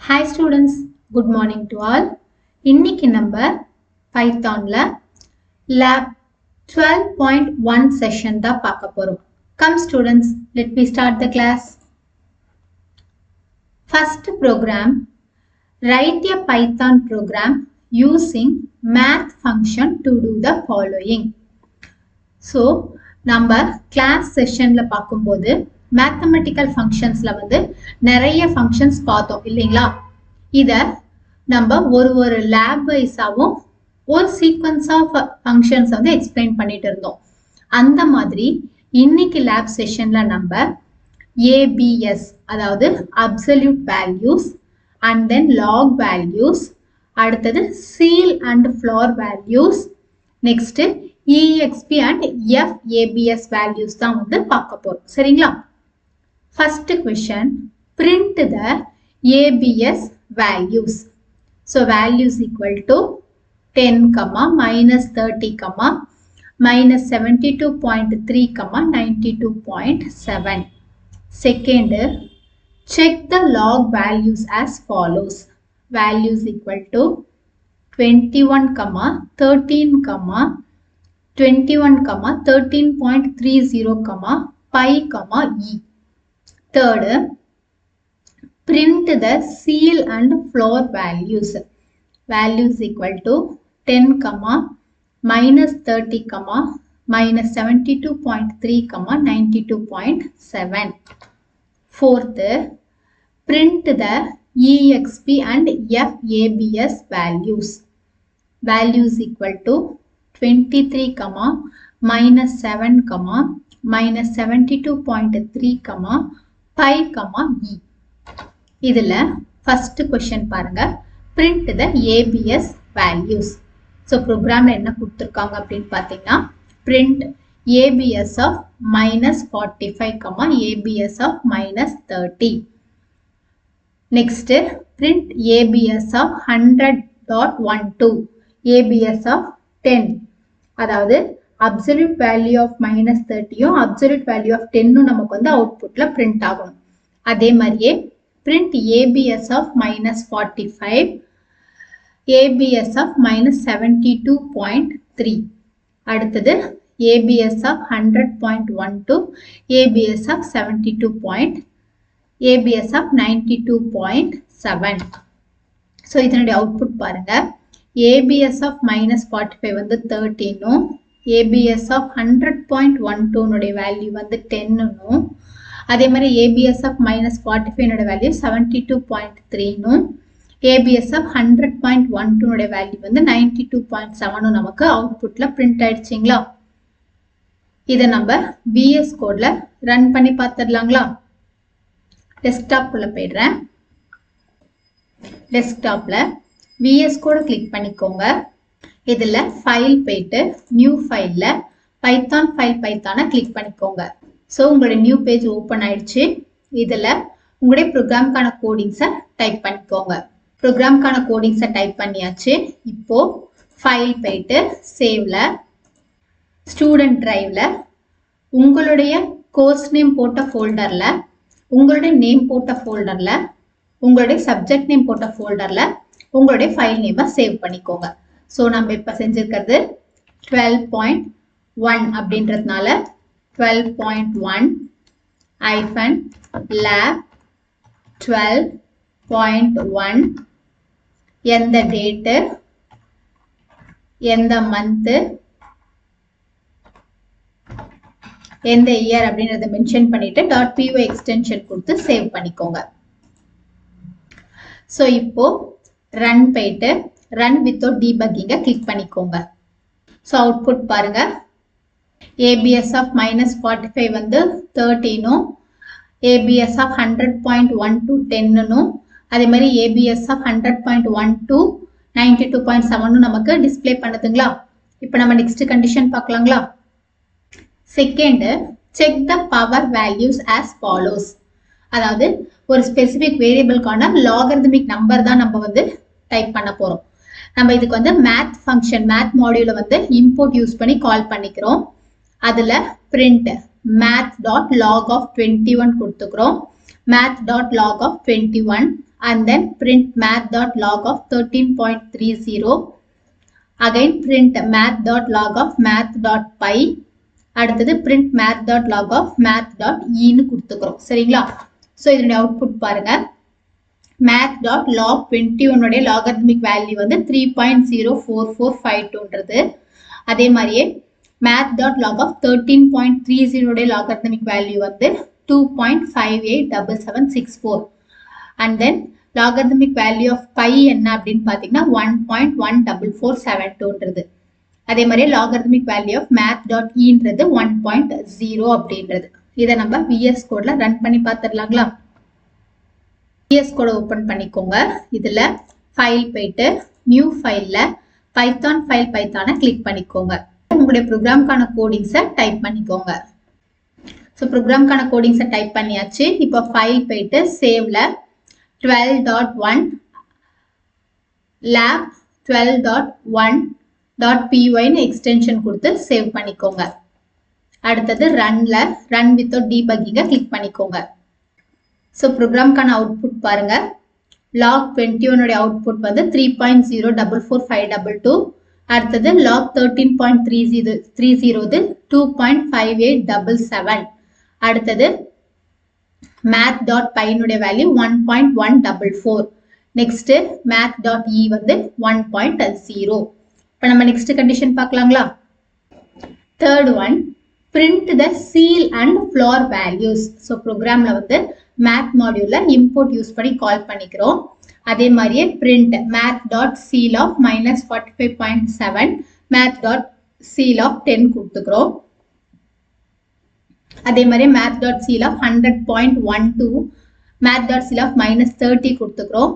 Hi students, good morning to all. இன்னைக்கு நம்ம பைத்தான்ல lab 12.1 session தான் பார்க்க போறோம். Come students, let me start the class. First program, write a Python program using math function to do the following. So, நம்ம class sessionல பார்க்கும்போது mathematical functionsல வந்து நிறைய functions பார்த்தோம் இல்லைங்களா? இத நம்ம ஒரு lab வைஸாவும் ஒரு sequence of functions வந்து explain பண்ணிட்டு இருந்தோம். அந்த மாதிரி இன்னைக்கு lab sessionல நம்ம ABS அதாவது absolute values and then log values, அடுத்தது seal and floor values, next EXP and FABS values தான் வந்து பார்க்க போறோம். சரிங்களா? First question, print the ABS values. So values equal to 10, minus 30, minus 72.3, 92.7. Second, check the log values as follows. Values equal to 21, 13, 21, 13.30, pi, e. Third, print the seal and floor values. Values equal to 10, minus 30, minus 72.3, 92.7. Fourth, print the EXP and FABS values. Values equal to 23, minus 7, minus 72.3, pi, e. இதுல first question பாருங்க, print the ABS values. So program என்ன கொடுத்திருக்காங்க அப்படின்னு பார்த்தீங்கன்னா, print ABS of minus 45, ABS of minus 30. Next, print ABS of 100.12, ABS of 10. அதாவது absolute value of minus 30 absolute value of 10 நமக்கு வந்து outputல print ஆகணும். அதே மாதிரியே print ABS of minus 45, ABS of minus 72.3. அடுத்தது ABS of 100.12, ABS of 72. ABS of 92.7. So இதனுடைய output பாருங்க, ABS of minus 45 வந்து 13, ABS of 100.12 நுடைய value வந்து 10, அதே மாதிரி ABS of minus 45 நுடைய value 72.3, ABS of 100.12 நுடைய value வந்து 92.7 நமக்கு outputல print ஆயிடுச்சுங்களா? இதை நம்ம VS கோட்ல ரன் பண்ணி பார்த்துடலாங்களா? டெஸ்க்டாப் குள்ள போயிடுறேன். டெஸ்க்டாப்ல VS கோட கிளிக் பண்ணிக்கோங்க. இதுல ஃபைல் போயிட்டு நியூ ஃபைல்ல பைத்தான் ஃபைல் பைத்தானை கிளிக் பண்ணிக்கோங்க. ஸோ உங்களுடைய நியூ பேஜ் ஓப்பன் ஆயிடுச்சு. இதுல உங்களுடைய ப்ரோக்ராம்கான கோடிங்ஸை டைப் பண்ணிக்கோங்க. ப்ரோக்ராம்கான கோடிங்ஸை டைப் பண்ணியாச்சு. இப்போ ஃபைல் போயிட்டு சேவ்ல ஸ்டூடெண்ட் டிரைவ்ல உங்களுடைய கோர்ஸ் நேம் போட்ட ஃபோல்டர்ல, உங்களுடைய நேம் போட்ட ஃபோல்டர்ல, உங்களுடைய சப்ஜெக்ட் நேம் போட்ட ஃபோல்டர்ல உங்களுடைய ஃபைல் நேமை சேவ் பண்ணிக்கோங்க. ஸோ நம்ம இப்போ செஞ்சிருக்கிறது 12.1 அப்படின்றதுனால 12.1 ஐஃபன் லேப் 12.1 எந்த டேட்டு, எந்த மந்த்து, எந்த இயர் அப்படின்றத மென்ஷன் பண்ணிட்டு .py எக்ஸ்டென்ஷன் கொடுத்து சேவ் பண்ணிக்கோங்க. ஸோ இப்போ ரன் போயிட்டு ரன் வித்தவுட் டீபக்கிங்கை கிளிக் பண்ணிக்கோங்க. ஸோ அவுட்புட் பாருங்க, ABS of minus 45 வந்து 13, ABS of 100.12 10, அதே மாதிரி ABS of 100.12 92.7 நமக்கு டிஸ்பிளே பண்ணுதுங்களா? இப்போ நம்ம நெக்ஸ்ட் கண்டிஷன் பார்க்கலாங்களா? Second, check the power values as follows. அதாவது ஒரு ஸ்பெசிபிக் வேரியபிள்கான லாகரிதமிக் நம்பர் தான் நம்ம வந்து டைப் பண்ண போறோம். நம்ம இதுக்கு வந்து மேத் ஃபங்க்ஷன், மேத் மாடியூல வந்து இம்போர்ட் யூஸ் பண்ணி கால் பண்ணிக்கிறோம். அதுல print math.log of 21 கொடுத்துக்கிறோம். math.log of 21 and then print math.log of 13.30. Again print math.log of math.py. அடுத்தது print math.log of math.e ன்னு கொடுத்துக்கிறோம். சரிங்களா? ஸோ இதனுடைய அவுட்புட் பாருங்க. math.log 21 உடைய logarithmic value வந்து 3.04452ன்றது. அதே மாதிரியே math.log of 13.30 உடைய logarithmic value வந்து 2.587764. and then logarithmic value of pi என்ன அப்படின்னு பார்த்தீங்கன்னா 1.14472ன்றது. அதே மாதிரி logarithmic value of math.eன்றது 1.0 அப்படின்றது. இதை நம்ம VS கோட்ல ரன் பண்ணி பார்த்துடலாங்களா? VS கோட ஓபன் பண்ணிக்கோங்க. இதுல ஃபைல் போயிட்டு நியூ ஃபைல்ல பைத்தான் ஃபைல் பைத்தானை கிளிக் பண்ணிக்கோங்க. உங்களுடைய ப்ரோக்ராம்கான கோடிங்ஸை டைப் பண்ணிக்கோங்க. ஸோ ப்ரோக்ராம்கான கோடிங்ஸை டைப் பண்ணியாச்சு. இப்போ ஃபைல் போயிட்டு சேவ்ல 12.1 lab 12.1.py எக்ஸ்டென்ஷன் கொடுத்து சேவ் பண்ணிக்கோங்க. அடுத்தது ரன்ல ரன் வித்தவுட் டீபக்கிங்க கிளிக் பண்ணிக்கோங்க. ஸோ ப்ரோக்ராம்கான அவுட்புட் பாருங்க. log 21 உடைய அவுட்புட் வந்து 3.044522. அடுத்தது log 13.30 2.5877. அடுத்தது math.py னுடைய வேல்யூ 1.144. நெக்ஸ்ட் math.e வந்து 1.0. இப்போ நம்ம நெக்ஸ்ட் கண்டிஷன் பார்க்கலாங்களா? Third one, print the seal and floor values. So ப்ரோக்ராம்ல வந்து math மாடியூல்ல import யூஸ் பண்ணி கால் பண்ணிக்கிறோம். அதே மாதிரியே print math.seal of -45.7 math.seal of 10 கொடுத்துக்கிறோம். அதே மாதிரி math.seal of 100.12 math.seal of -30 கொடுத்துக்கிறோம்.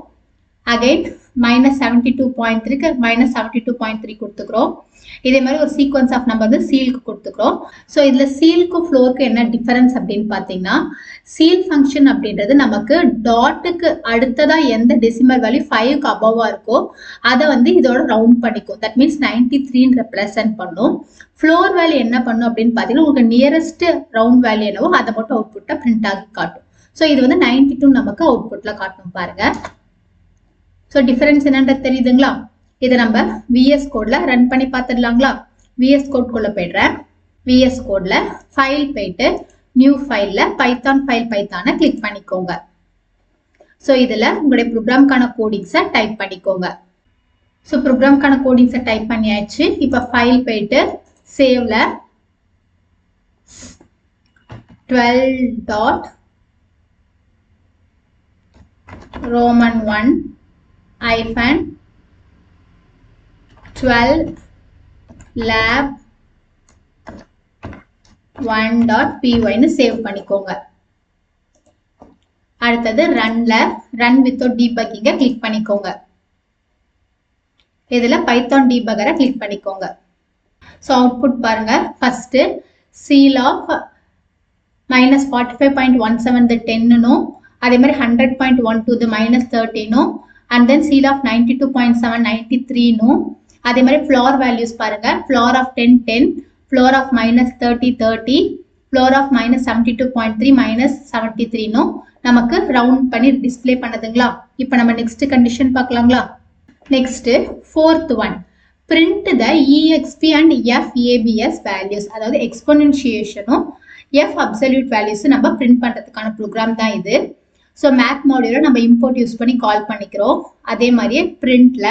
Again -72.3 -72.3 கொடுத்துக்கிறோம். இதே மாதிரி ஒரு சீக்வன்ஸ் ஆஃப் நம்பர் வந்து சீலுக்கு கொடுத்துக்கிறோம். ஸோ இதுல சீலுக்கும் ஃப்ளோருக்கு என்ன டிஃபரன்ஸ் அப்படின்னு பார்த்தீங்கன்னா, சீல் ஃபங்க்ஷன் அப்படின்றது நமக்கு டாட்டுக்கு அடுத்ததா எந்த டெசிமல் வேல்யூ 5க்கு அபவா இருக்கோ அதை வந்து இதோட ரவுண்ட் பண்ணிக்கும். தட் மீன்ஸ் 93 ரெப்ரசென்ட் பண்ணும். ஃப்ளோர் வேல்யூ என்ன பண்ணும் அப்படின்னு பார்த்தீங்கன்னா, உங்களுக்கு நியரஸ்ட் ரவுண்ட் வேல்யூ என்னவோ அதை மட்டும் அவுட்புட்டா பிரிண்ட் ஆகி காட்டும். ஸோ இது வந்து 92 நமக்கு அவுட்புட்ல காட்டும் பாருங்க. ஸோ டிஃபரன்ஸ் என்னன்றது தெரியுதுங்களா? இதை நம்ம VS கோட்ல ரன் பண்ணி பார்த்துடலாங்களா? VS கோட் குள்ள போயிடுறேன். VS கோட்ல ஃபைல் போயிட்டு நியூ ஃபைல்ல பைத்தான் ஃபைல் பைத்தானை கிளிக் பண்ணிக்கோங்க. ஸோ இதுல உங்களுடைய ப்ரோக்ராம்கான கோடிங்ஸை டைப் பண்ணிக்கோங்க. ஸோ ப்ரோக்ராம்கான கோடிங்ஸை டைப் பண்ணியாச்சு. இப்போ ஃபைல் போயிட்டு சேவ்ல 12.Roman1-12 lab 1.py ன்னு சேவ் பண்ணிக்கோங்க. அடுத்தது ரன்ல ரன் வித்தவுட் டீபக்கிங்க கிளிக் பண்ணிக்கோங்க. இதுல பைத்தான் டீபக்கரை கிளிக் பண்ணிக்கோங்க. ஸோ அவுட்புட் பாருங்க. ஃபர்ஸ்ட் seal of -45.17 10னும் அதே மாதிரி 100.12 -13னும் and then seal of 92.7 93னும் அதே மாதிரி floor values பாருங்க. floor of 10 10, floor of -30 30, floor of -72.3 -73னும் நமக்கு ரவுண்ட் பண்ணி டிஸ்ப்ளே பண்ணதுங்களா? இப்போ நம்ம நெக்ஸ்ட் கண்டிஷன் பார்க்கலாங்களா? Next fourth one, print the exp and f abs values. அதாவது எக்ஸ்பொனன்ஷியேஷனும் f absolute values நம்ம பிரிண்ட் பண்றதுக்கான ப்ரோக்ராம் தான் இது. ஸோ மேத் மாடியூலை நம்ம இம்போர்ட் யூஸ் பண்ணி கால் பண்ணிக்கிறோம். அதே மாதிரியே பிரிண்ட்ல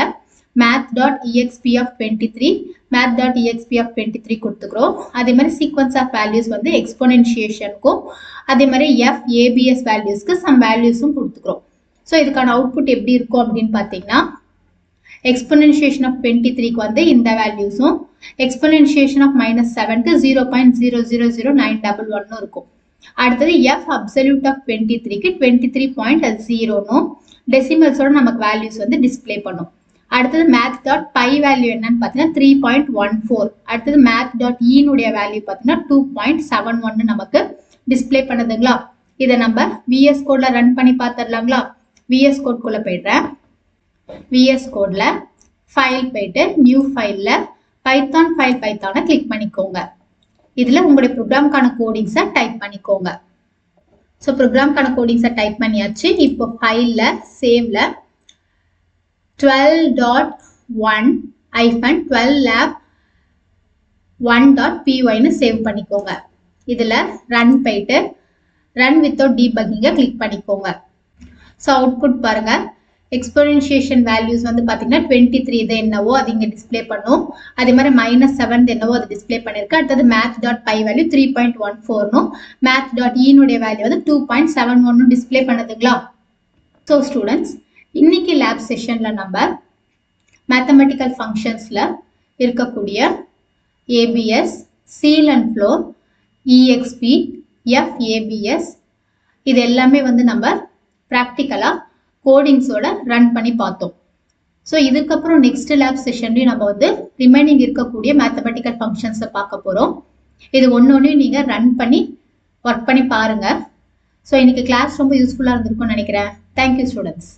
math.exp of 23 math.exp of 23 கொடுத்துக்கிறோம். அதே மாதிரி சீக்வன்ஸ் ஆஃப் வேல்யூஸ் வந்து எக்ஸ்பொனன்ஷியேஷனுக்கும் அதே மாதிரி f abs வேல்யூஸ்க்கு சம் வேல்யூஸும் கொடுத்துக்கிறோம். ஸோ இதுக்கான அவுட்புட் எப்படி இருக்கும் அப்படின்னு பார்த்தீங்கன்னா, எக்ஸ்பொனன்ஷியேஷன் ஆஃப் 23க்கு வந்து இந்த வேல்யூஸும் எக்ஸ்பொனன்ஷியேஷன் ஆஃப் -7க்கு 0.000911 இருக்கும். அடுத்தது f absolute of 23க்கு 23.0னும் டெசிமல்ஸோட நமக்கு வேல்யூஸ் வந்து டிஸ்பிளே பண்ணும். அடுத்தது math.py வேல்யூ என்னன்னு பார்த்தீங்கன்னா 3.14. அடுத்தது math.e னுடைய வேல்யூ பார்த்தீங்கன்னா 2.71 நமக்கு டிஸ்பிளே பண்ணுதுங்களா? இதை நம்ம VS கோட்ல ரன் பண்ணி பார்த்துடலாங்களா? VS கோட் குள்ள போயிடுறேன். VS கோட்ல ஃபைல் போயிட்டு நியூ ஃபைல்ல பைத்தான் ஃபைல் பைத்தானை கிளிக் பண்ணிக்கோங்க. இதுல உங்களுடைய ப்ரோக்ராம்கான கோடிங்ஸை டைப் பண்ணிக்கோங்க. ஸோ ப்ரோக்ராம்கான கோடிங்ஸை டைப் பண்ணியாச்சு. இப்போ ஃபைலில் சேவ்ல 12.1-12lab1.pyன்னு சேவ் பண்ணிக்கோங்க. இதில் ரன் போயிட்டு ரன் வித்தவுட் டீபக்கிங்கை கிளிக் பண்ணிக்கோங்க. ஸோ அவுட்புட் பாருங்க. எக்ஸ்போனன்ஷியேஷன் வேல்யூஸ் வந்து பார்த்தீங்கன்னா 23 இது என்னவோ அது இங்கே டிஸ்பிளே பண்ணும். அதே மாதிரி -7 என்னவோ அது டிஸ்பிளே பண்ணிருக்கு. அடுத்தது math.py வேல்யூ 3.14னும் math.eனுடைய வேல்யூ வந்து 2.71 டிஸ்பிளே பண்ணுதுங்களா. ஸோ ஸ்டூடெண்ட்ஸ், இன்னைக்கு லேப் செஷன்ல நம்ம மேத்தமெட்டிக்கல் ஃபங்க்ஷன்ஸ்ல இருக்கக்கூடிய ABS, ceil and floor, EXP, FABS இது எல்லாமே வந்து நம்ம ப்ராக்டிக்கலா கோடிங்ஸோட ரன் பண்ணி பார்த்தோம். ஸோ இதுக்கப்புறம் நெக்ஸ்ட் லேப் செஷன்லையும் நம்ம வந்து ரிமைனிங் இருக்கக்கூடிய மேத்தமெட்டிக்கல் ஃபங்க்ஷன்ஸை பார்க்க போகிறோம். இது ஒன்று நீங்கள் ரன் பண்ணி ஒர்க் பண்ணி பாருங்க. ஸோ இன்னைக்கு கிளாஸ் ரொம்ப யூஸ்ஃபுல்லாக இருந்திருக்கும்னு நினைக்கிறேன். Thank you students.